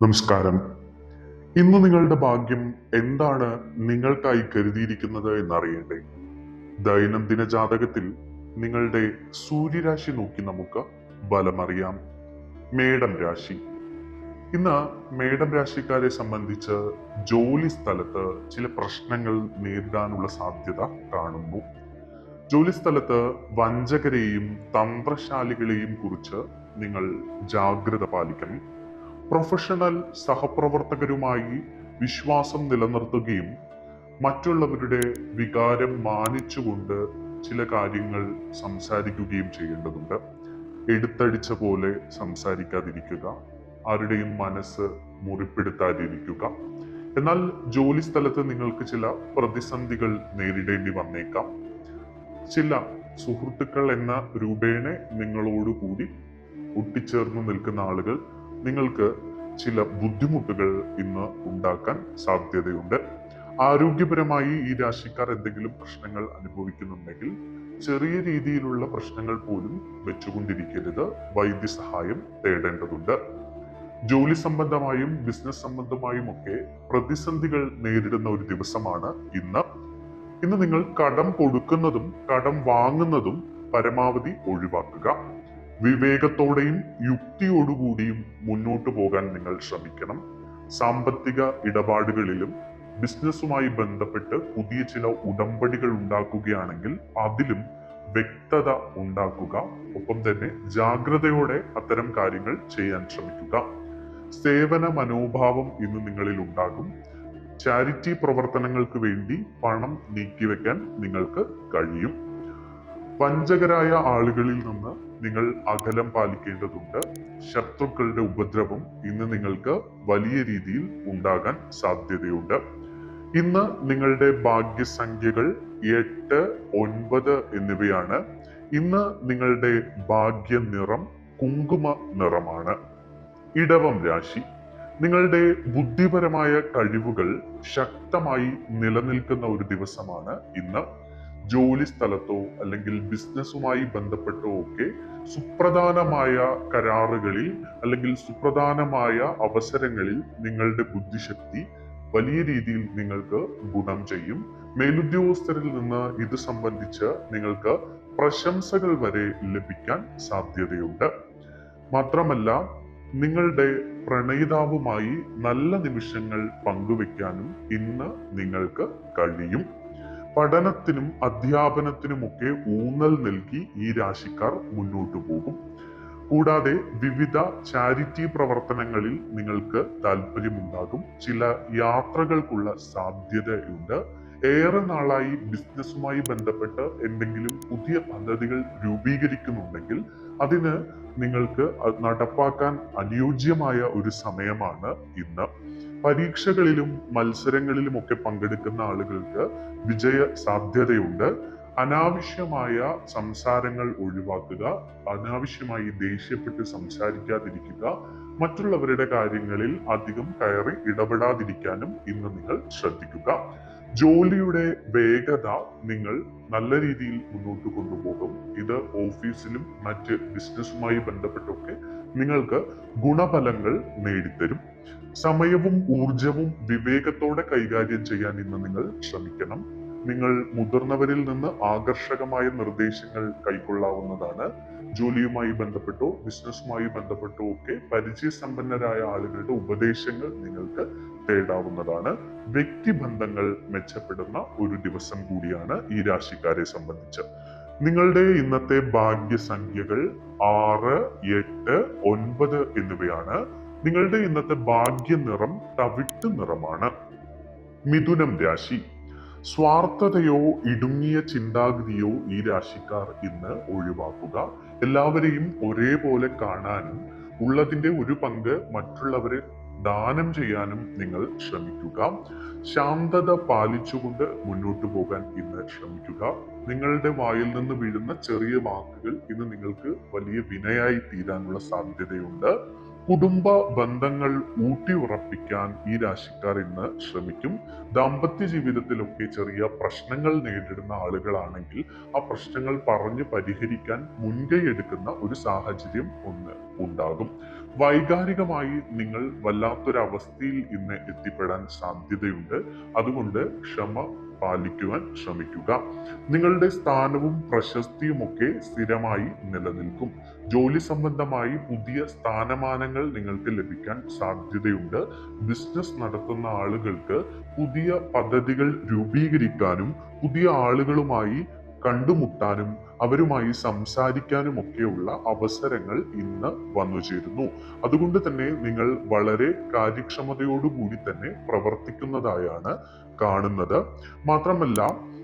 നമസ്കാരം. ഇന്ന് നിങ്ങളുടെ ഭാഗ്യം എന്താണ് നിങ്ങൾക്കായി കരുതിയിരിക്കുന്നത് എന്നറിയണ്ടേ? ദൈനംദിന ജാതകത്തിൽ നിങ്ങളുടെ സൂര്യരാശി നോക്കി നമുക്ക് ബലമറിയാം. മേടം രാശി. ഇന്ന് മേടം രാശിക്കാരെ സംബന്ധിച്ച് ജോലി സ്ഥലത്ത് ചില പ്രശ്നങ്ങൾ നേരിടാനുള്ള സാധ്യത കാണുന്നു. ജോലി സ്ഥലത്ത് വഞ്ചകരെയും തന്ത്രശാലികളെയും കുറിച്ച് നിങ്ങൾ ജാഗ്രത പാലിക്കണം. പ്രൊഫഷണൽ സഹപ്രവർത്തകരുമായി വിശ്വാസം നിലനിർത്തുകയും മറ്റുള്ളവരുടെ വികാരം മാനിച്ചുകൊണ്ട് ചില കാര്യങ്ങൾ സംസാരിക്കുകയും ചെയ്യേണ്ടതുണ്ട്. എടുത്തടിച്ച പോലെ സംസാരിക്കാതിരിക്കുക, ആരുടെയും മനസ്സ് മുറിപ്പെടുത്താതിരിക്കുക. എന്നാൽ ജോലി സ്ഥലത്ത് നിങ്ങൾക്ക് ചില പ്രതിസന്ധികൾ നേരിടേണ്ടി വന്നേക്കാം. ചില സുഹൃത്തുക്കൾ എന്ന രൂപേണ നിങ്ങളോടുകൂടി ഒട്ടിച്ചേർന്ന് നിൽക്കുന്ന ആളുകൾ നിങ്ങൾക്ക് ചില ബുദ്ധിമുട്ടുകൾ ഇന്ന് ഉണ്ടാക്കാൻ സാധ്യതയുണ്ട്. ആരോഗ്യപരമായി ഈ രാശിക്കാർ എന്തെങ്കിലും പ്രശ്നങ്ങൾ അനുഭവിക്കുന്നുണ്ടെങ്കിൽ ചെറിയ രീതിയിലുള്ള പ്രശ്നങ്ങൾ പോലും വെച്ചുകൊണ്ടിരിക്കരുത്, വൈദ്യസഹായം തേടേണ്ടതുണ്ട്. ജോലി സംബന്ധമായും ബിസിനസ് സംബന്ധമായും ഒക്കെ പ്രതിസന്ധികൾ നേരിടുന്ന ഒരു ദിവസമാണ് ഇന്ന്. ഇന്ന് നിങ്ങൾ കടം കൊടുക്കുന്നതും കടം വാങ്ങുന്നതും പരമാവധി ഒഴിവാക്കുക. വിവേകത്തോടെയും യുക്തിയോടുകൂടിയും മുന്നോട്ട് പോകാൻ നിങ്ങൾ ശ്രമിക്കണം. സാമ്പത്തിക ഇടപാടുകളിലും ബിസിനസ്സുമായി ബന്ധപ്പെട്ട് പുതിയ ചില ഉടമ്പടികൾ ഉണ്ടാക്കുകയാണെങ്കിൽ അതിലും വ്യക്തത ഉണ്ടാക്കുക. ഒപ്പം തന്നെ ജാഗ്രതയോടെ അത്തരം കാര്യങ്ങൾ ചെയ്യാൻ ശ്രമിക്കുക. സേവന മനോഭാവം ഇന്ന് നിങ്ങളിൽ ഉണ്ടാകും. ചാരിറ്റി പ്രവർത്തനങ്ങൾക്ക് വേണ്ടി പണം നീക്കിവെക്കാൻ നിങ്ങൾക്ക് കഴിയും. വഞ്ചകരായ ആളുകളിൽ നിന്ന് നിങ്ങൾ അകലം പാലിക്കേണ്ടതുണ്ട്. ശത്രുക്കളുടെ ഉപദ്രവം ഇന്ന് നിങ്ങൾക്ക് വലിയ രീതിയിൽ ഉണ്ടാകാൻ സാധ്യതയുണ്ട്. ഇന്ന് നിങ്ങളുടെ ഭാഗ്യസംഖ്യകൾ 8, 9 എന്നിവയാണ്. ഇന്ന് നിങ്ങളുടെ ഭാഗ്യ നിറം കുങ്കുമ നിറമാണ്. ഇടവം രാശി. നിങ്ങളുടെ ബുദ്ധിപരമായ കഴിവുകൾ ശക്തമായി നിലനിൽക്കുന്ന ഒരു ദിവസമാണ് ഇന്ന്. ജോലി സ്ഥലത്തോ അല്ലെങ്കിൽ ബിസിനസ്സുമായി ബന്ധപ്പെട്ടോ ഒക്കെ സുപ്രധാനമായ കരാറുകളിൽ അല്ലെങ്കിൽ സുപ്രധാനമായ അവസരങ്ങളിൽ നിങ്ങളുടെ ബുദ്ധിശക്തി വലിയ രീതിയിൽ നിങ്ങൾക്ക് ഗുണം ചെയ്യും. മേലുദ്യോഗസ്ഥരിൽ നിന്ന് ഇത് സംബന്ധിച്ച് നിങ്ങൾക്ക് പ്രശംസകൾ വരെ ലഭിക്കാൻ സാധ്യതയുണ്ട്. മാത്രമല്ല, നിങ്ങളുടെ പ്രണയിതാവുമായി നല്ല നിമിഷങ്ങൾ പങ്കുവെക്കാനും ഇന്ന് നിങ്ങൾക്ക് കഴിയും. പഠനത്തിനും അധ്യാപനത്തിനുമൊക്കെ ഊന്നൽ നൽകി ഈ രാശിക്കാർ മുന്നോട്ടു പോകും. കൂടാതെ വിവിധ ചാരിറ്റി പ്രവർത്തനങ്ങളിൽ നിങ്ങൾക്ക് താല്പര്യമുണ്ടാകും. ചില യാത്രകൾക്കുള്ള സാധ്യതയുണ്ട്. ഏറെ നാളായി ബിസിനസ്സുമായി ബന്ധപ്പെട്ട് എന്തെങ്കിലും പുതിയ പദ്ധതികൾ രൂപീകരിക്കുന്നുണ്ടെങ്കിൽ അതിന് നിങ്ങൾക്ക് നടപ്പാക്കാൻ അനുയോജ്യമായ ഒരു സമയമാണ് ഇന്ന്. പരീക്ഷകളിലും മത്സരങ്ങളിലും ഒക്കെ പങ്കെടുക്കുന്ന ആളുകൾക്ക് വിജയ സാധ്യതയുണ്ട്. അനാവശ്യമായ സംസാരങ്ങൾ ഒഴിവാക്കുക. അനാവശ്യമായി ദേഷ്യപ്പെട്ട് സംസാരിക്കാതിരിക്കുക. മറ്റുള്ളവരുടെ കാര്യങ്ങളിൽ അധികം കയറി ഇടപെടാതിരിക്കാനും ഇന്ന് നിങ്ങൾ ശ്രദ്ധിക്കുക. ജോലിയുടെ വേഗത നിങ്ങൾ നല്ല രീതിയിൽ മുന്നോട്ട് കൊണ്ടുപോകും. ഇത് ഓഫീസിലും മറ്റ് ബിസിനസ്സുമായി ബന്ധപ്പെട്ടൊക്കെ നിങ്ങൾക്ക് ഗുണഫലങ്ങൾ നേടിത്തരും. സമയവും ഊർജവും വിവേകത്തോടെ കൈകാര്യം ചെയ്യാൻ ഇന്ന് നിങ്ങൾ ശ്രമിക്കണം. നിങ്ങൾ മുതിർന്നവരിൽ നിന്ന് ആകർഷകമായ നിർദ്ദേശങ്ങൾ കൈക്കൊള്ളാവുന്നതാണ്. ജോലിയുമായി ബന്ധപ്പെട്ടോ ബിസിനസ്സുമായി ബന്ധപ്പെട്ടോ ഒക്കെ പരിചയസമ്പന്നരായ ആളുകളുടെ ഉപദേശങ്ങൾ നിങ്ങൾക്ക് തേടാവുന്നതാണ്. വ്യക്തിബന്ധങ്ങൾ മെച്ചപ്പെടുന്ന ഒരു ദിവസം കൂടിയാണ് ഈ രാശിക്കാരെ സംബന്ധിച്ച്. നിങ്ങളുടെ ഇന്നത്തെ ഭാഗ്യസംഖ്യകൾ 6, 8, 9 എന്നിവയാണ്. നിങ്ങളുടെ ഇന്നത്തെ ഭാഗ്യ നിറം തവിട്ട് നിറമാണ്. മിഥുനം രാശി. സ്വാർത്ഥതയോ ഇടുങ്ങിയ ചിന്താഗതിയോ ഈ രാശിക്കാർ ഇന്ന് ഒഴിവാക്കുക. എല്ലാവരെയും ഒരേപോലെ കാണാനും ഉള്ളതിന്റെ ഒരു പങ്ക് മറ്റുള്ളവരെ ദാനം ചെയ്യാനും നിങ്ങൾ ശ്രമിക്കുക. ശാന്തത പാലിച്ചുകൊണ്ട് മുന്നോട്ട് പോകാൻ ഇന്ന് ശ്രമിക്കുക. നിങ്ങളുടെ വായിൽ നിന്ന് വീഴുന്ന ചെറിയ വാക്കുകൾ ഇന്ന് നിങ്ങൾക്ക് വലിയ വിനയായി തീരാനുള്ള സാധ്യതയുണ്ട്. കുടുംബ ബന്ധങ്ങൾ ഊട്ടിയുറപ്പിക്കാൻ ഈ രാശിക്കാർ ഇന്ന് ശ്രമിക്കും. ദാമ്പത്യ ജീവിതത്തിലൊക്കെ ചെറിയ പ്രശ്നങ്ങൾ നേരിടുന്ന ആളുകളാണെങ്കിൽ ആ പ്രശ്നങ്ങൾ പറഞ്ഞ് പരിഹരിക്കാൻ മുൻകൈ എടുക്കുന്ന ഒരു സാഹചര്യം ഉണ്ടാകും. വൈകാരികമായി നിങ്ങൾ വല്ലാത്തൊരവസ്ഥയിൽ ഇന്ന് എത്തിപ്പെടാൻ സാധ്യതയുണ്ട്. അതുകൊണ്ട് ക്ഷമ പാലിക്കുവാൻ ശ്രമിക്കുക. നിങ്ങളുടെ സ്ഥാനവും പ്രശസ്തിയും ഒക്കെ സ്ഥിരമായി നിലനിൽക്കും. ജോലി സംബന്ധമായി പുതിയ സ്ഥാനമാനങ്ങൾ നിങ്ങൾക്ക് ലഭിക്കാൻ സാധ്യതയുണ്ട്. ബിസിനസ് നടത്തുന്ന ആളുകൾക്ക് പുതിയ പദ്ധതികൾ രൂപീകരിക്കാനും പുതിയ ആളുകളുമായി കണ്ടുമുട്ടാനും അവരുമായി സംസാരിക്കാനും ഒക്കെയുള്ള അവസരങ്ങൾ ഇന്ന് വന്നു ചേരുന്നു. അതുകൊണ്ട് തന്നെ നിങ്ങൾ വളരെ കാര്യക്ഷമതയോടുകൂടി തന്നെ പ്രവർത്തിക്കുന്നതായാണ് കാണുന്നത്. മാത്രമല്ല,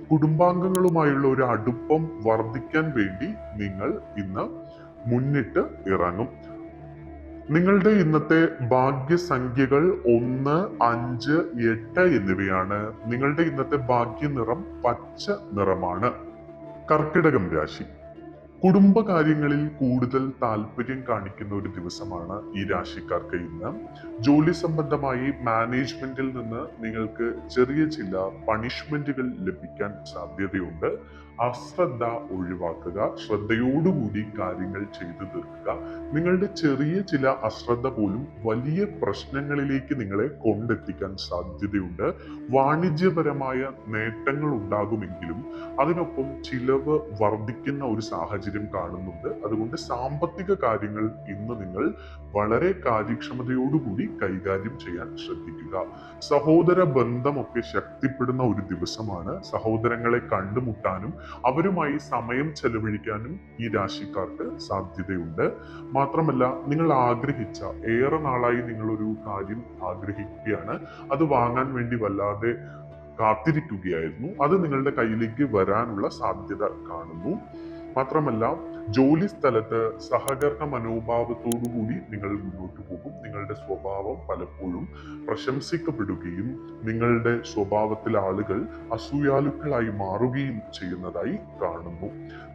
കുടുംബാംഗങ്ങളുമായുള്ള ഒരു അടുപ്പം വർദ്ധിക്കാൻ വേണ്ടി നിങ്ങൾ ഇന്ന് മുന്നിട്ട് ഇറങ്ങും. നിങ്ങളുടെ ഇന്നത്തെ ഭാഗ്യസംഖ്യകൾ 1, 5, 8 എന്നിവയാണ്. നിങ്ങളുടെ ഇന്നത്തെ ഭാഗ്യ നിറം പച്ച നിറമാണ്. കർക്കിടകം രാശി. കുടുംബകാര്യങ്ങളിൽ കൂടുതൽ താല്പര്യം കാണിക്കുന്ന ഒരു ദിവസമാണ് ഈ രാശിക്കാർക്ക് ഇന്ന്. ജോലി സംബന്ധമായി മാനേജ്മെന്റിൽ നിന്ന് നിങ്ങൾക്ക് ചെറിയ ചില പണിഷ്മെന്റുകൾ ലഭിക്കാൻ സാധ്യതയുണ്ട്. അശ്രദ്ധ ഒഴിവാക്കുക. ശ്രദ്ധയോടുകൂടി കാര്യങ്ങൾ ചെയ്തു തീർക്കുക. നിങ്ങളുടെ ചെറിയ ചില അശ്രദ്ധ പോലും വലിയ പ്രശ്നങ്ങളിലേക്ക് നിങ്ങളെ കൊണ്ടെത്തിക്കാൻ സാധ്യതയുണ്ട്. വാണിജ്യപരമായ നേട്ടങ്ങൾ ഉണ്ടാകുമെങ്കിലും അതിനൊപ്പം ചിലവ് വർദ്ധിക്കുന്ന ഒരു സാഹചര്യം കാണുന്നുണ്ട്. അതുകൊണ്ട് സാമ്പത്തിക കാര്യങ്ങൾ ഇന്ന് നിങ്ങൾ വളരെ കാര്യക്ഷമതയോടുകൂടി കൈകാര്യം ചെയ്യാൻ ശ്രദ്ധിക്കുക. സഹോദര ബന്ധമൊക്കെ ശക്തിപ്പെടുന്ന ഒരു ദിവസമാണ്. സഹോദരങ്ങളെ കണ്ടുമുട്ടാനും അവരുമായി സമയം ചെലവഴിക്കാനും ഈ രാശിക്കാർക്ക് സാധ്യതയുണ്ട്. മാത്രമല്ല, നിങ്ങൾ ആഗ്രഹിച്ച ഏറെ നാളായി നിങ്ങളൊരു കാര്യം ആഗ്രഹിക്കുകയാണ്, അത് വാങ്ങാൻ വേണ്ടി വല്ലാതെ കാത്തിരിക്കുകയായിരുന്നു. അത് നിങ്ങളുടെ കയ്യിലേക്ക് വരാനുള്ള സാധ്യത കാണുന്നു. മാത്രമല്ല, ജോലി സ്ഥലത്ത് സഹകരണ മനോഭാവത്തോടുകൂടി നിങ്ങൾ മുന്നോട്ട് പോകും. നിങ്ങളുടെ സ്വഭാവം പലപ്പോഴും പ്രശംസിക്കപ്പെടുകയും നിങ്ങളുടെ സ്വഭാവത്തിൽ ആളുകൾ അസൂയാലുക്കളായി മാറുകയും ചെയ്യുന്നതായി കാണുന്നു.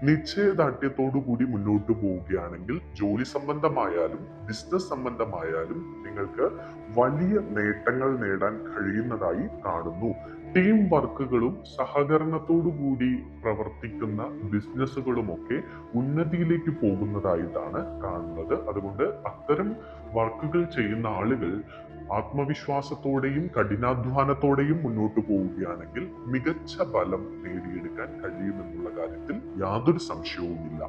നിശ്ചയദാർഢ്യത്തോടുകൂടി മുന്നോട്ട് പോവുകയാണെങ്കിൽ ജോലി സംബന്ധമായാലും ബിസിനസ് സംബന്ധമായാലും നിങ്ങൾക്ക് വലിയ നേട്ടങ്ങൾ നേടാൻ കഴിയുന്നതായി കാണുന്നു. ടീം വർക്കുകളും സഹകരണത്തോടുകൂടി പ്രവർത്തിക്കുന്ന ബിസിനസ്സുകളുമൊക്കെ ഉന്നതിയിലേക്ക് പോകുന്നതായിട്ടാണ് കാണുന്നത്. അതുകൊണ്ട് അത്തരം വർക്കുകൾ ചെയ്യുന്ന ആളുകൾ ആത്മവിശ്വാസത്തോടെയും കഠിനാധ്വാനത്തോടെയും മുന്നോട്ട് പോവുകയാണെങ്കിൽ മികച്ച ഫലം നേടിയെടുക്കാൻ കഴിയുമെന്നുള്ള കാര്യത്തിൽ യാതൊരു സംശയവുമില്ല.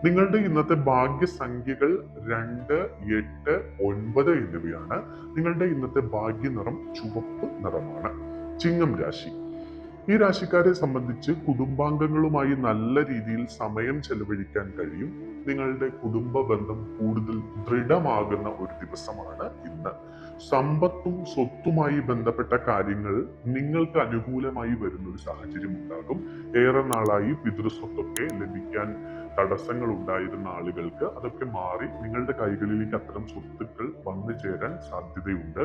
നിങ്ങളുടെ ഇന്നത്തെ ഭാഗ്യസംഖ്യകൾ 2, 8, 9 എന്നിവയാണ്. നിങ്ങളുടെ ഇന്നത്തെ ഭാഗ്യ നിറം ചുവപ്പ് നിറമാണ്. ചിങ്ങം രാശി. ഈ രാശിക്കാരെ സംബന്ധിച്ച് കുടുംബാംഗങ്ങളുമായി നല്ല രീതിയിൽ സമയം ചെലവഴിക്കാൻ കഴിയും. നിങ്ങളുടെ കുടുംബ ബന്ധം കൂടുതൽ ദൃഢമാകുന്ന ഒരു ദിവസമാണ് ഇന്ന്. സമ്പത്തും സ്വത്തുമായി ബന്ധപ്പെട്ട കാര്യങ്ങൾ നിങ്ങൾക്ക് അനുകൂലമായി വരുന്ന ഒരു സാഹചര്യം ഉണ്ടാകും. ഏറെ നാളായി പിതൃസ്വത്തൊക്കെ ലഭിക്കാൻ തടസ്സങ്ങൾ ഉണ്ടായിരുന്ന ആളുകൾക്ക് അതൊക്കെ മാറി നിങ്ങളുടെ കൈകളിലേക്ക് അത്തരം സ്വത്തുക്കൾ വന്നു ചേരാൻ സാധ്യതയുണ്ട്.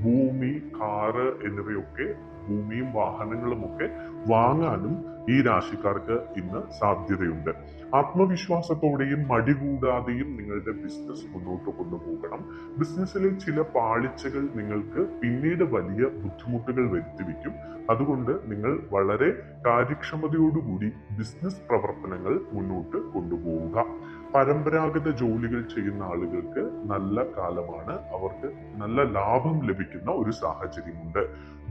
ഭൂമി, കാറ് എന്നിവയൊക്കെ, ഭൂമിയും വാഹനങ്ങളും ഒക്കെ വാങ്ങാനും ഈ രാശിക്കാർക്ക് ഇന്ന് സാധ്യതയുണ്ട്. ആത്മവിശ്വാസത്തോടെയും മടി കൂടാതെയും നിങ്ങളുടെ ബിസിനസ് മുന്നോട്ട് കൊണ്ടുപോകണം. ബിസിനസ്സിലെ ചില പാളിച്ചകൾ നിങ്ങൾക്ക് പിന്നീട് വലിയ ബുദ്ധിമുട്ടുകൾ വരുത്തിവെക്കും. അതുകൊണ്ട് നിങ്ങൾ വളരെ കാര്യക്ഷമതയോടുകൂടി ബിസിനസ് പ്രവർത്തനങ്ങൾ മുന്നോട്ട് കൊണ്ടുപോവുക. പരമ്പരാഗത ജോലികൾ ചെയ്യുന്ന ആളുകൾക്ക് നല്ല കാലമാണ്. അവർക്ക് നല്ല ലാഭം ലഭിക്കുന്ന ഒരു സാഹചര്യമുണ്ട്.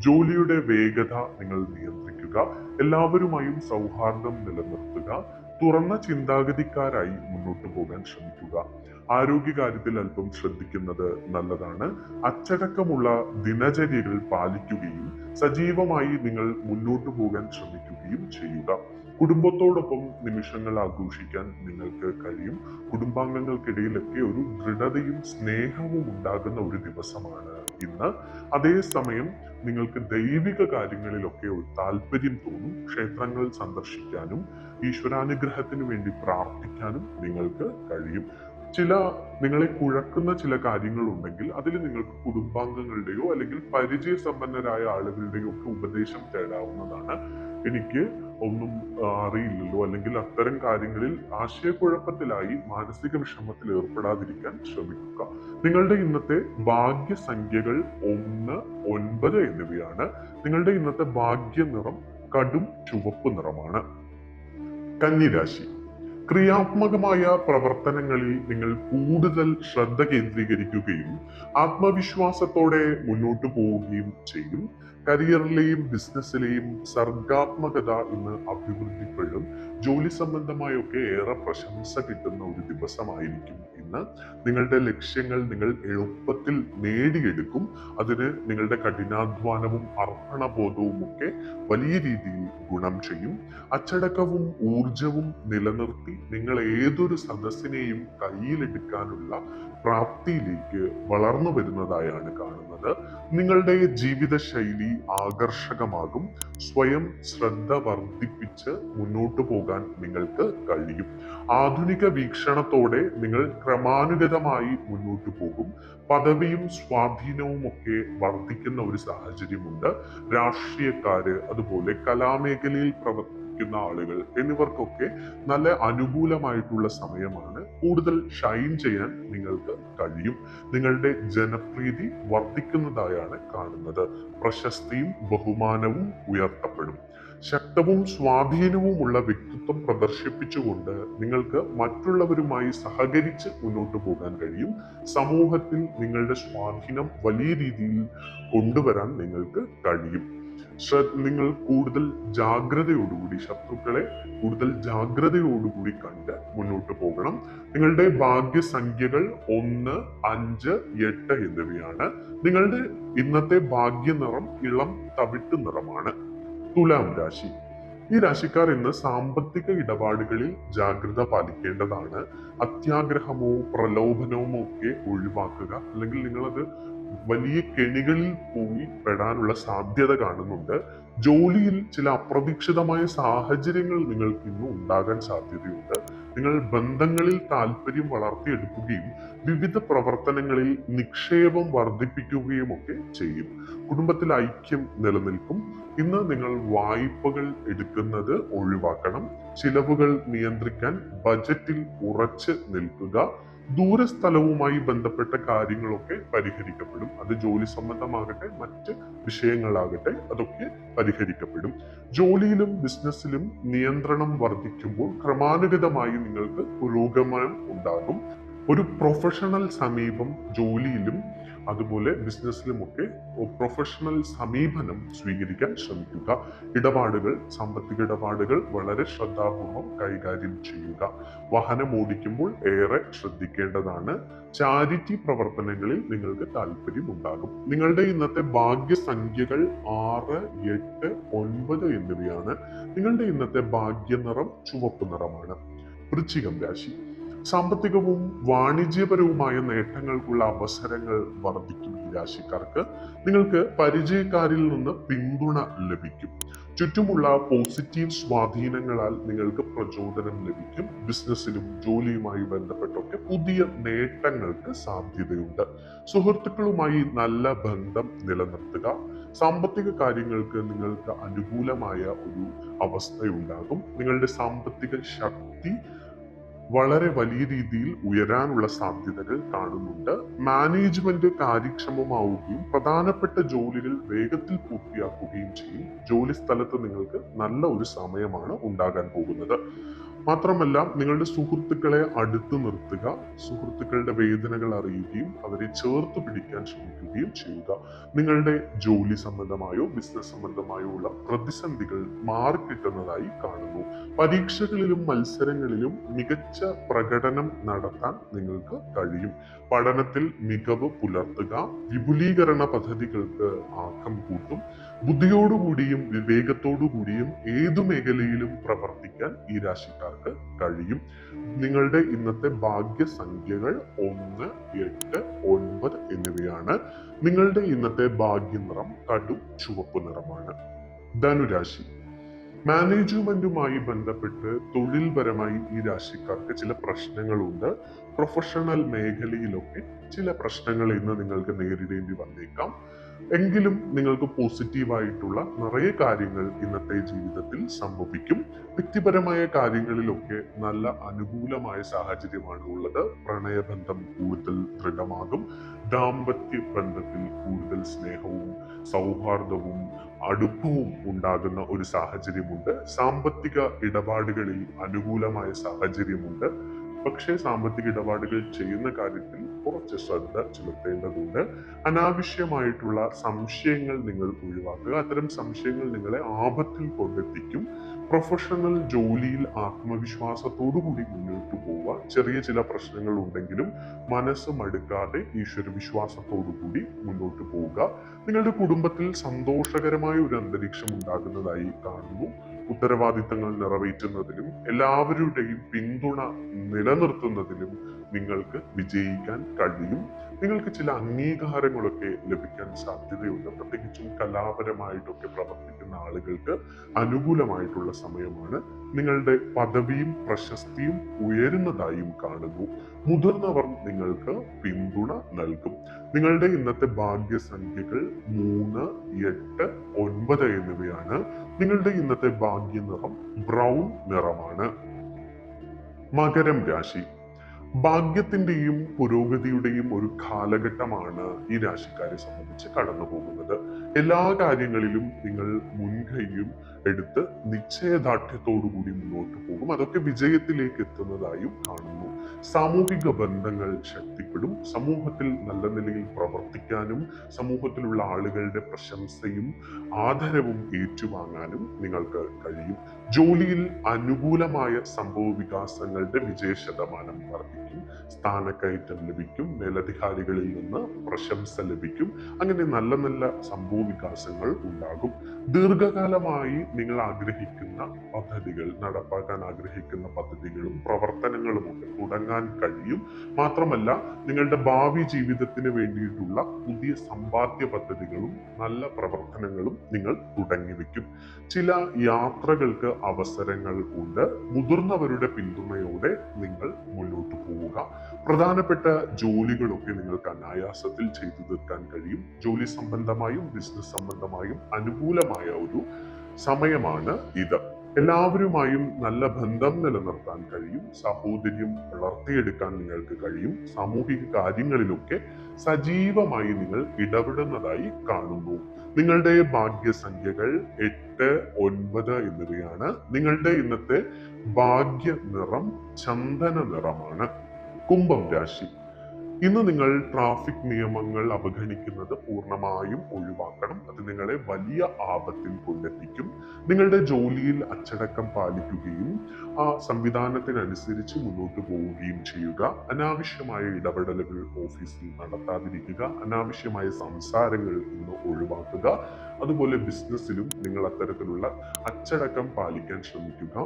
ജോലിയുടെ വേഗത നിങ്ങൾ നിയന്ത്രിക്കുക. എല്ലാവരുമായും സൗഹാർദ്ദം നിലനിർത്തുക. തുറന്ന ചിന്താഗതിക്കാരായി മുന്നോട്ട് പോകാൻ ശ്രമിക്കുക. ആരോഗ്യകാര്യത്തിൽ അല്പം ശ്രദ്ധിക്കുന്നത് നല്ലതാണ്. അച്ചടക്കമുള്ള ദിനചര്യകൾ പാലിക്കുകയും സജീവമായി നിങ്ങൾ മുന്നോട്ട് പോകാൻ ശ്രമിക്കുകയും ചെയ്യുക. കുടുംബത്തോടൊപ്പം നിമിഷങ്ങൾ ആഘോഷിക്കാൻ നിങ്ങൾക്ക് കഴിയും. കുടുംബാംഗങ്ങൾക്കിടയിലൊക്കെ ഒരു ദൃഢതയും സ്നേഹവും ഉണ്ടാകുന്ന ഒരു ദിവസമാണ് ഇന്ന്. അതേസമയം നിങ്ങൾക്ക് ദൈവിക കാര്യങ്ങളിലൊക്കെ ഒരു താല്പര്യം തോന്നും. ക്ഷേത്രങ്ങൾ സന്ദർശിക്കാനും ഈശ്വരാനുഗ്രഹത്തിന് വേണ്ടി പ്രാർത്ഥിക്കാനും നിങ്ങൾക്ക് കഴിയും. ചില നിങ്ങളെ കുഴക്കുന്ന ചില കാര്യങ്ങൾ ഉണ്ടെങ്കിൽ അതിൽ നിങ്ങൾക്ക് കുടുംബാംഗങ്ങളുടെയോ അല്ലെങ്കിൽ പരിചയസമ്പന്നരായ ആളുകളുടെയോ ഒക്കെ ഉപദേശം തേടാവുന്നതാണ്. എനിക്ക് ഒന്നും അറിയില്ലല്ലോ, അല്ലെങ്കിൽ അത്തരം കാര്യങ്ങളിൽ ആശയക്കുഴപ്പത്തിലായി മാനസിക വിഷമത്തിൽ ഏർപ്പെടാതിരിക്കാൻ ശ്രമിക്കുക. നിങ്ങളുടെ ഇന്നത്തെ ഭാഗ്യസംഖ്യകൾ 1, 9 എന്നിവയാണ്. നിങ്ങളുടെ ഇന്നത്തെ ഭാഗ്യ നിറം കടും ചുവപ്പ് നിറമാണ്. കന്നിരാശി. ക്രിയാത്മകമായ പ്രവർത്തനങ്ങളിൽ നിങ്ങൾ കൂടുതൽ ശ്രദ്ധ കേന്ദ്രീകരിക്കുകയും ആത്മവിശ്വാസത്തോടെ മുന്നോട്ട് പോവുകയും ചെയ്യും. കരിയറിലെയും ബിസിനസ്സിലെയും സർഗാത്മകത ഇന്ന് അഭിവൃദ്ധിപ്പെടും. ജോലി സംബന്ധമായൊക്കെ ഏറെ പ്രശംസ കിട്ടുന്ന ഒരു ദിവസമായിരിക്കും ഇന്ന്. നിങ്ങളുടെ ലക്ഷ്യങ്ങൾ നിങ്ങൾ എളുപ്പത്തിൽ നേടിയെടുക്കും. അതിന് നിങ്ങളുടെ കഠിനാധ്വാനവും അർപ്പണബോധവും ഒക്കെ വലിയ രീതിയിൽ ഗുണം ചെയ്യും. അച്ചടക്കവും ഊർജവും നിലനിർത്തി നിങ്ങൾ ഏതൊരു സദസ്സിനെയും കയ്യിലെടുക്കാനുള്ള പ്രാപ്തിയിലേക്ക് വളർന്നു വരുന്നതായാണ് കാണുന്നത്. നിങ്ങളുടെ ജീവിതശൈലി ആകർഷകമാകും. സ്വയം ശ്രദ്ധ വർദ്ധിപ്പിച്ച് മുന്നോട്ട് പോകാൻ നിങ്ങൾക്ക് കഴിയും. ആധുനിക വീക്ഷണത്തോടെ നിങ്ങൾ ക്രമാനുഗതമായി മുന്നോട്ട് പോകും. പദവിയും സ്വാധീനവും ഒക്കെ വർദ്ധിക്കുന്ന ഒരു സാഹചര്യമുണ്ട്. രാഷ്ട്രീയക്കാര്, അതുപോലെ കലാമേഖലയിൽ പ്രവർത്തിക്കുന്ന ആളുകൾ എന്നിവർക്കൊക്കെ നല്ല അനുകൂലമായിട്ടുള്ള സമയമാണ്. കൂടുതൽ ഷൈൻ ചെയ്യാൻ നിങ്ങൾക്ക് കഴിയും. നിങ്ങളുടെ ജനപ്രീതി വർദ്ധിക്കുന്നതായാണ് കാണുന്നത്. പ്രശസ്തിയും ബഹുമാനവും ഉയർത്തപ്പെടും. ശക്തവും സ്വാധീനവുമുള്ള വ്യക്തിത്വം പ്രദർശിപ്പിച്ചുകൊണ്ട് നിങ്ങൾക്ക് മറ്റുള്ളവരുമായി സഹകരിച്ച് മുന്നോട്ട് പോകാൻ കഴിയും. സമൂഹത്തിൽ നിങ്ങളുടെ സ്വാധീനം വലിയ രീതിയിൽ കൊണ്ടുവരാൻ നിങ്ങൾക്ക് കഴിയും. നിങ്ങൾ കൂടുതൽ ജാഗ്രതയോടുകൂടി ശത്രുക്കളെ കൂടുതൽ ജാഗ്രതയോടുകൂടി കണ്ട് മുന്നോട്ട് പോകണം. നിങ്ങളുടെ ഭാഗ്യസംഖ്യകൾ 1, 5, 8 എന്നിവയാണ്. നിങ്ങളുടെ ഇന്നത്തെ ഭാഗ്യനിറം ഇളം തവിട്ട് നിറമാണ്. തുലാം രാശി. ഈ രാശിക്കാർ ഇന്ന് സാമ്പത്തിക ഇടപാടുകളിൽ ജാഗ്രത പാലിക്കേണ്ടതാണ്. അത്യാഗ്രഹമോ പ്രലോഭനമോ ഒക്കെ ഒഴിവാക്കുക. അല്ലെങ്കിൽ നിങ്ങളത് വലിയ കെണികളിൽ പോയി പെടാനുള്ള സാധ്യത കാണുന്നുണ്ട്. ജോലിയിൽ ചില അപ്രതീക്ഷിതമായ സാഹചര്യങ്ങൾ നിങ്ങൾക്ക് ഇന്ന് ഉണ്ടാകാൻ സാധ്യതയുണ്ട്. നിങ്ങൾ ബന്ധങ്ങളിൽ താല്പര്യം വളർത്തിയെടുക്കുകയും വിവിധ പ്രവർത്തനങ്ങളിൽ നിക്ഷേപം വർദ്ധിപ്പിക്കുകയും ഒക്കെ ചെയ്യും. കുടുംബത്തിൽ ഐക്യം നിലനിൽക്കും. ഇന്ന് നിങ്ങൾ വായ്പകൾ എടുക്കുന്നത് ഒഴിവാക്കണം. ചിലവുകൾ നിയന്ത്രിക്കാൻ ബജറ്റിൽ ഉറച്ചു നിൽക്കുക. ദൂരസ്ഥലവുമായി ബന്ധപ്പെട്ട കാര്യങ്ങളൊക്കെ പരിഹരിക്കപ്പെടും. അത് ജോലി സംബന്ധമാകട്ടെ മറ്റ് വിഷയങ്ങളാകട്ടെ അതൊക്കെ പരിഹരിക്കപ്പെടും. ജോലിയിലും ബിസിനസ്സിലും നിയന്ത്രണം വർദ്ധിക്കുമ്പോൾ ക്രമാനുഗതമായി നിങ്ങൾക്ക് പുരോഗമനം ഉണ്ടാകും. ഒരു പ്രൊഫഷണൽ സമീപം ജോലിയിലും അതുപോലെ ബിസിനസ്സിലുമൊക്കെ പ്രൊഫഷണൽ സമീപനം സ്വീകരിക്കാൻ ശ്രമിക്കുക. ഇടപാടുകൾ, സാമ്പത്തിക ഇടപാടുകൾ വളരെ ശ്രദ്ധാപൂർവം കൈകാര്യം ചെയ്യുക. വാഹനം ഓടിക്കുമ്പോൾ ഏറെ ശ്രദ്ധിക്കേണ്ടതാണ്. ചാരിറ്റി പ്രവർത്തനങ്ങളിൽ നിങ്ങൾക്ക് താല്പര്യം ഉണ്ടാകും. നിങ്ങളുടെ ഇന്നത്തെ ഭാഗ്യസംഖ്യകൾ 6, 8, 9 എന്നിവയാണ്. നിങ്ങളുടെ ഇന്നത്തെ ഭാഗ്യനിറം ചുവപ്പ് നിറമാണ്. വൃശ്ചികം രാശി. സാമ്പത്തികവും വാണിജ്യപരവുമായ നേട്ടങ്ങൾക്കുള്ള അവസരങ്ങൾ വർദ്ധിക്കും. ഈ രാശിക്കാർക്ക് നിങ്ങൾക്ക് പരിചയക്കാരിൽ നിന്ന് പിന്തുണ ലഭിക്കും. ചുറ്റുമുള്ള പോസിറ്റീവ് സ്വാധീനങ്ങളാൽ നിങ്ങൾക്ക് പ്രചോദനം ലഭിക്കും. ബിസിനസ്സിലും ജോലിയുമായി ബന്ധപ്പെട്ടൊക്കെ പുതിയ നേട്ടങ്ങൾക്ക് സാധ്യതയുണ്ട്. സുഹൃത്തുക്കളുമായി നല്ല ബന്ധം നിലനിർത്തുക. സാമ്പത്തിക കാര്യങ്ങൾക്ക് നിങ്ങൾക്ക് അനുകൂലമായ ഒരു അവസ്ഥയുണ്ടാകും. നിങ്ങളുടെ സാമ്പത്തിക ശക്തി വളരെ വലിയ രീതിയിൽ ഉയരാനുള്ള സാധ്യതകൾ കാണുന്നുണ്ട്. മാനേജ്മെന്റ് കാര്യക്ഷമമാവുകയും പ്രധാനപ്പെട്ട ജോലികൾ വേഗത്തിൽ പൂർത്തിയാക്കുകയും ചെയ്യും. ജോലി സ്ഥലത്ത് നിങ്ങൾക്ക് നല്ല ഒരു സമയമാണ് ഉണ്ടാകാൻ പോകുന്നത്. മാത്രമല്ല, നിങ്ങളുടെ സുഹൃത്തുക്കളെ അടുത്തു നിർത്തുക. സുഹൃത്തുക്കളുടെ വേദനകൾ അറിയുകയും അവരെ ചേർത്ത് പിടിക്കാൻ ശ്രമിക്കുകയും ചെയ്യുക. നിങ്ങളുടെ ജോലി സംബന്ധമായോ ബിസിനസ് സംബന്ധമായോ ഉള്ള പ്രതിസന്ധികൾ മാറിക്കിട്ടുന്നതായി കാണുന്നു. പരീക്ഷകളിലും മത്സരങ്ങളിലും മികച്ച പ്രകടനം നടത്താൻ നിങ്ങൾക്ക് കഴിയും. പഠനത്തിൽ മികവ് പുലർത്തുക. വിപുലീകരണ പദ്ധതികൾക്ക് ആക്കം കൂട്ടും. ബുദ്ധിയോടുകൂടിയും വിവേകത്തോടുകൂടിയും ഏതു മേഖലയിലും പ്രവർത്തിക്കാൻ ഈ രാശിക്കാർക്ക് കഴിയും. നിങ്ങളുടെ ഇന്നത്തെ ഭാഗ്യസംഖ്യകൾ 1, 8, 9 എന്നിവയാണ്. നിങ്ങളുടെ ഇന്നത്തെ ഭാഗ്യനിറം കടും ചുവപ്പ് നിറമാണ്. ധനുരാശി. മാനേജ്മെന്റുമായി ബന്ധപ്പെട്ട് തൊഴിൽപരമായി ഈ രാശിക്കാർക്ക് ചില പ്രശ്നങ്ങളുണ്ട്. പ്രൊഫഷണൽ മേഖലയിലൊക്കെ ചില പ്രശ്നങ്ങൾ ഇന്ന് നിങ്ങൾക്ക് നേരിടേണ്ടി വന്നേക്കാം. എങ്കിലും നിങ്ങൾക്ക് പോസിറ്റീവായിട്ടുള്ള നിറയെ കാര്യങ്ങൾ ഇന്നത്തെ ജീവിതത്തിൽ സംഭവിക്കും. വ്യക്തിപരമായ കാര്യങ്ങളിലൊക്കെ നല്ല അനുകൂലമായ സാഹചര്യമാണ് ഉള്ളത്. പ്രണയബന്ധം കൂടുതൽ ദൃഢമാകും. ദാമ്പത്യ ബന്ധത്തിൽ കൂടുതൽ സ്നേഹവും സൗഹാർദ്ദവും അടുപ്പവും ഉണ്ടാകുന്ന ഒരു സാഹചര്യമുണ്ട്. സാമ്പത്തിക ഇടപാടുകളിൽ അനുകൂലമായ സാഹചര്യമുണ്ട്. പക്ഷേ സാമ്പത്തിക ഇടപാടുകൾ ചെയ്യുന്ന കാര്യത്തിൽ കുറച്ച് ശ്രദ്ധ ചെലുത്തേണ്ടതുണ്ട്. അനാവശ്യമായിട്ടുള്ള സംശയങ്ങൾ നിങ്ങൾ ഒഴിവാക്കുക. അത്തരം സംശയങ്ങൾ നിങ്ങളെ ആപത്തിൽ കൊണ്ടെത്തിക്കും. പ്രൊഫഷണൽ ജോലിയിൽ ആത്മവിശ്വാസത്തോടു കൂടി മുന്നോട്ട് പോവുക. ചെറിയ ചില പ്രശ്നങ്ങൾ ഉണ്ടെങ്കിലും മനസ്സ് മടുക്കാതെ ഈശ്വരവിശ്വാസത്തോടു കൂടി മുന്നോട്ട് പോവുക. നിങ്ങളുടെ കുടുംബത്തിൽ സന്തോഷകരമായ ഒരു അന്തരീക്ഷം ഉണ്ടാകുന്നതായി കാണുന്നു. ഉത്തരവാദിത്തങ്ങൾ നിറവേറ്റുന്നതിലും എല്ലാവരുടെയും പിന്തുണ നിലനിർത്തുന്നതിലും നിങ്ങൾക്ക് വിജയിക്കാൻ കഴിയും. നിങ്ങൾക്ക് ചില അംഗീകാരങ്ങളൊക്കെ ലഭിക്കാൻ സാധ്യതയുണ്ട്. പ്രത്യേകിച്ചും കലാപരമായിട്ടൊക്കെ പ്രവർത്തിക്കുന്ന ആളുകൾക്ക് അനുകൂലമായിട്ടുള്ള സമയമാണ്. നിങ്ങളുടെ പദവിയും പ്രശസ്തിയും ഉയരുന്നതായും കാണുന്നു. മുതിർന്നവർ നിങ്ങൾക്ക് പിന്തുണ നൽകും. നിങ്ങളുടെ ഇന്നത്തെ ഭാഗ്യസംഖ്യകൾ 3, 8, 9 എന്നിവയാണ്. നിങ്ങളുടെ ഇന്നത്തെ ഭാഗ്യനിറം ബ്രൗൺ നിറമാണ്. മകരം രാശി ഭാഗ്യത്തിന്റെയും പുരോഗതിയുടെയും ഒരു കാലഘട്ടമാണ് ഈ രാശിക്കാരെ സംബന്ധിച്ച് കടന്നു പോകുന്നത്. എല്ലാ കാര്യങ്ങളിലും നിങ്ങൾ മുൻകൈയും എടുത്ത് നിശ്ചയദാർഢ്യത്തോടുകൂടി മുന്നോട്ട് പോകും. അതൊക്കെ വിജയത്തിലേക്ക് എത്തുന്നതായും കാണുന്നു. സാമൂഹിക ബന്ധങ്ങൾ ശക്തിപ്പെടും. സമൂഹത്തിൽ നല്ല നിലയിൽ പ്രവർത്തിക്കാനും സമൂഹത്തിലുള്ള ആളുകളുടെ പ്രശംസയും ആദരവും ഏറ്റുവാങ്ങാനും നിങ്ങൾക്ക് കഴിയും. ജോലിയിൽ അനുകൂലമായ സംഭവ വികാസങ്ങളുടെ വിജയ ശതമാനം വർദ്ധിക്കും. സ്ഥാനക്കയറ്റം ലഭിക്കും. മേലധികാരികളിൽ നിന്ന് പ്രശംസ ലഭിക്കും. അങ്ങനെ നല്ല നല്ല സംഭവ വികാസങ്ങൾ ഉണ്ടാകും. ദീർഘകാലമായി നിങ്ങൾ ആഗ്രഹിക്കുന്ന പദ്ധതികൾ, നടപ്പാക്കാൻ ആഗ്രഹിക്കുന്ന പദ്ധതികളും പ്രവർത്തനങ്ങളും ഒക്കെ തുടങ്ങാൻ കഴിയും. മാത്രമല്ല നിങ്ങളുടെ ഭാവി ജീവിതത്തിന് വേണ്ടിയിട്ടുള്ള പുതിയ സമ്പാദ്യ പദ്ധതികളും നല്ല പ്രവർത്തനങ്ങളും നിങ്ങൾ തുടങ്ങി വെക്കും. ചില യാത്രകൾക്ക് അവസരങ്ങൾ ഉണ്ട്. മുതിർന്നവരുടെ പിന്തുണയോടെ നിങ്ങൾ മുന്നോട്ട് പോവുക. പ്രധാനപ്പെട്ട ജോലികളൊക്കെ നിങ്ങൾക്ക് അനായാസത്തിൽ ചെയ്തു തീർക്കാൻ കഴിയും. ജോലി സംബന്ധമായും ബിസിനസ് സംബന്ധമായും അനുകൂലമായ ഒരു സമയമാണ് ഇത്. എല്ലാവരുമായും നല്ല ബന്ധം നിലനിർത്താൻ കഴിയും. സഹോദര്യം വളർത്തിയെടുക്കാൻ നിങ്ങൾക്ക് കഴിയും. സാമൂഹിക കാര്യങ്ങളിലൊക്കെ സജീവമായി നിങ്ങൾ ഇടപെടുന്നതായി കാണുന്നു. നിങ്ങളുടെ ഭാഗ്യസംഖ്യകൾ 8, 9 എന്നിവയാണ്. നിങ്ങളുടെ ഇന്നത്തെ ഭാഗ്യ നിറം ചന്ദന നിറമാണ്. കുംഭം രാശി ഇന്ന് നിങ്ങൾ ട്രാഫിക് നിയമങ്ങൾ അവഗണിക്കുന്നത് പൂർണ്ണമായും ഒഴിവാക്കണം. അത് നിങ്ങളെ വലിയ ആപത്തിൽ കൊണ്ടെത്തിക്കും. നിങ്ങളുടെ ജോലിയിൽ അച്ചടക്കം പാലിക്കുകയും ആ സംവിധാനത്തിനനുസരിച്ച് മുന്നോട്ട് പോവുകയും ചെയ്യുക. അനാവശ്യമായ ഇടപെടലുകൾ ഓഫീസിൽ നടത്താതിരിക്കുക. അനാവശ്യമായ സംസാരങ്ങൾ ഇന്ന് ഒഴിവാക്കുക. അതുപോലെ ബിസിനസ്സിലും നിങ്ങൾ അത്തരത്തിലുള്ള അച്ചടക്കം പാലിക്കാൻ ശ്രമിക്കുക.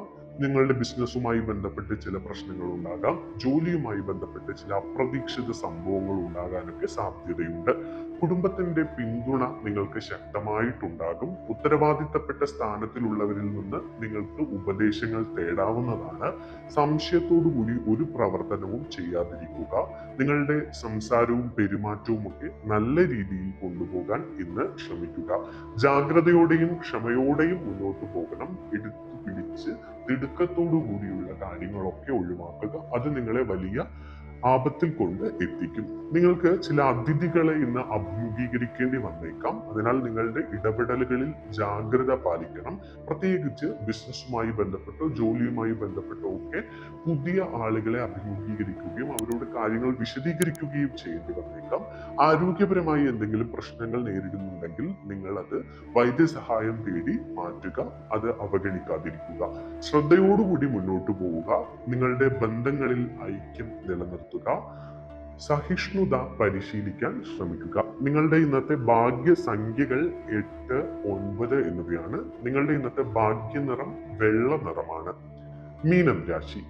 നിങ്ങളുടെ ബിസിനസ്സുമായി ബന്ധപ്പെട്ട് ചില പ്രശ്നങ്ങൾ ഉണ്ടാകാം. ജോലിയുമായി ബന്ധപ്പെട്ട് ചില അപ്രതീക്ഷിത സംഭവങ്ങൾ ഉണ്ടാകാനൊക്കെ സാധ്യതയുണ്ട്. കുടുംബത്തിന്റെ പിന്തുണ നിങ്ങൾക്ക് ശക്തമായിട്ടുണ്ടാകും. ഉത്തരവാദിത്തപ്പെട്ട സ്ഥാനത്തിലുള്ളവരിൽ നിന്ന് നിങ്ങൾക്ക് ഉപദേശങ്ങൾ തേടാവുന്നതാണ്. സംശയത്തോടുകൂടി ഒരു പ്രവർത്തനവും ചെയ്യാതിരിക്കുക. നിങ്ങളുടെ സംസാരവും പെരുമാറ്റവും ഒക്കെ നല്ല രീതിയിൽ കൊണ്ടുപോകാൻ ഇന്ന് ശ്രമിക്കുക. ജാഗ്രതയോടെയും ക്ഷമയോടെയും മുന്നോട്ട് പോകണം. എടുത്തു പിടിച്ച് തിടുക്കത്തോടു കൂടിയുള്ള കാര്യങ്ങളൊക്കെ ഒഴിവാക്കുക. അത് നിങ്ങളെ വലിയ ആപത്തിൽ കൊണ്ട് എത്തിക്കും. നിങ്ങൾക്ക് ചില അതിഥികളെ ഇന്ന് അഭിമുഖീകരിക്കേണ്ടി വന്നേക്കാം. അതിനാൽ നിങ്ങളുടെ ഇടപെടലുകളിൽ ജാഗ്രത പാലിക്കണം. പ്രത്യേകിച്ച് ബിസിനസ്സുമായി ബന്ധപ്പെട്ടോ ജോലിയുമായി ബന്ധപ്പെട്ടോ ഒക്കെ പുതിയ ആളുകളെ അഭിമുഖീകരിക്കുകയും അവരോട് കാര്യങ്ങൾ വിശദീകരിക്കുകയും ചെയ്യേണ്ടി വന്നേക്കാം. ആരോഗ്യപരമായി എന്തെങ്കിലും പ്രശ്നങ്ങൾ നേരിടുന്നുണ്ടെങ്കിൽ നിങ്ങൾ അത് വൈദ്യസഹായം തേടി മാറ്റുക. അത് അവഗണിക്കാതിരിക്കുക. ശ്രദ്ധയോടുകൂടി മുന്നോട്ട് പോവുക. നിങ്ങളുടെ ബന്ധങ്ങളിൽ ഐക്യം നിലനിർത്തുക. സഹിഷ്ണുത പരിശീലിക്കാൻ ശ്രമിക്കുക. നിങ്ങളുടെ ഇന്നത്തെ ഭാഗ്യസംഖ്യകൾ 8, 9 എന്നിവയാണ്. നിങ്ങളുടെ ഇന്നത്തെ ഭാഗ്യനിറം വെള്ള നിറമാണ്. മീനം രാശി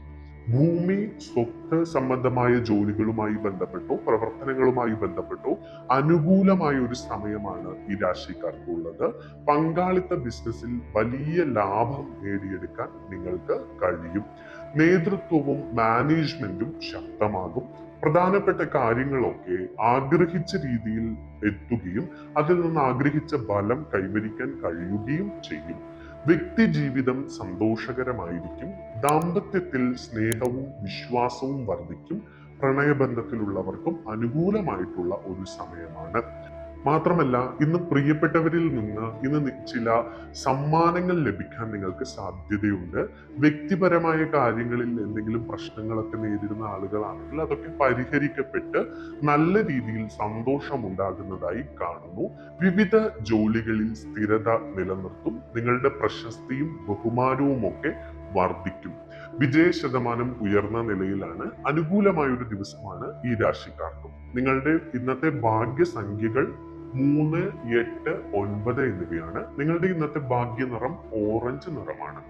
ഭൂമി, സ്വത്ത് സംബന്ധമായ ജോലികളുമായി ബന്ധപ്പെട്ടോ പ്രവർത്തനങ്ങളുമായി ബന്ധപ്പെട്ടോ അനുകൂലമായ ഒരു സമയമാണ് ഈ രാശിക്കാർക്കുള്ളത്. പങ്കാളിത്ത ബിസിനസ്സിൽ വലിയ ലാഭം നേടിയെടുക്കാൻ നിങ്ങൾക്ക് കഴിയും. നേതൃത്വവും മാനേജ്മെന്റും ശക്തമാകും. പ്രധാനപ്പെട്ട കാര്യങ്ങളൊക്കെ ആഗ്രഹിച്ച രീതിയിൽ എത്തുകയും അതിൽ നിന്ന് ആഗ്രഹിച്ച ഫലം കൈവരിക്കാൻ കഴിയുകയും ചെയ്യും. വ്യക്തി ജീവിതം സന്തോഷകരമായിരിക്കും. ദാമ്പത്യത്തിൽ സ്നേഹവും വിശ്വാസവും വർദ്ധിക്കും. പ്രണയബന്ധത്തിലുള്ളവർക്കും അനുകൂലമായിട്ടുള്ള ഒരു സമയമാണ്. മാത്രമല്ല, ഇന്ന് പ്രിയപ്പെട്ടവരിൽ നിന്ന് ചില സമ്മാനങ്ങൾ ലഭിക്കാൻ നിങ്ങൾക്ക് സാധ്യതയുണ്ട്. വ്യക്തിപരമായ കാര്യങ്ങളിൽ എന്തെങ്കിലും പ്രശ്നങ്ങളൊക്കെ നേരിടുന്ന ആളുകളാണെങ്കിൽ അതൊക്കെ പരിഹരിക്കപ്പെട്ട് നല്ല രീതിയിൽ സന്തോഷമുണ്ടാകുന്നതായി കാണുന്നു. വിവിധ ജോലികളിൽ സ്ഥിരത നിലനിർത്തും. നിങ്ങളുടെ പ്രശസ്തിയും ബഹുമാനവും ഒക്കെ വർദ്ധിക്കും. വിജയ ശതമാനം ഉയർന്ന നിലയിലാണ്. അനുകൂലമായ ഒരു ദിവസമാണ് ഈ രാശിക്കാർക്കും. നിങ്ങളുടെ ഇന്നത്തെ ഭാഗ്യസംഖ്യകൾ 3, 8, 9 എന്നിവയാണ്. നിങ്ങളുടെ ഇന്നത്തെ ഭാഗ്യ നിറം ഓറഞ്ച് നിറമാണ്.